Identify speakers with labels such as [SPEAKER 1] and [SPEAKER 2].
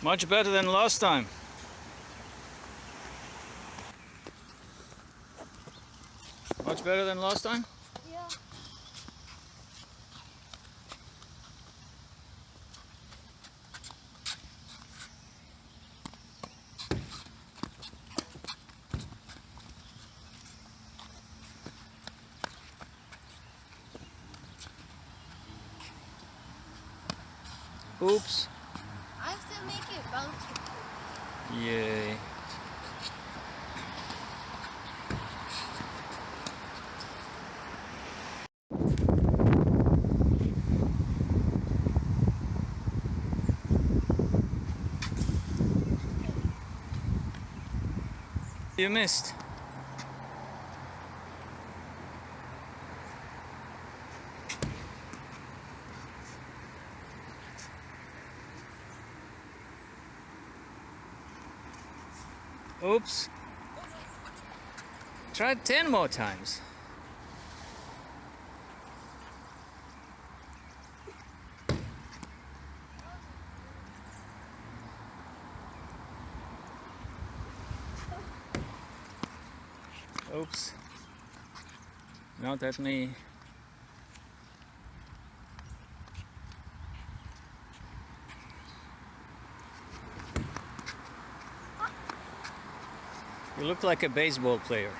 [SPEAKER 1] Much better than last time. Much better than last time?
[SPEAKER 2] Yeah.
[SPEAKER 1] Oops.
[SPEAKER 2] I still make it bouncy.
[SPEAKER 1] Yay. You missed. Oops. Try 10 more times. Oops. Not at me. You look like a baseball player.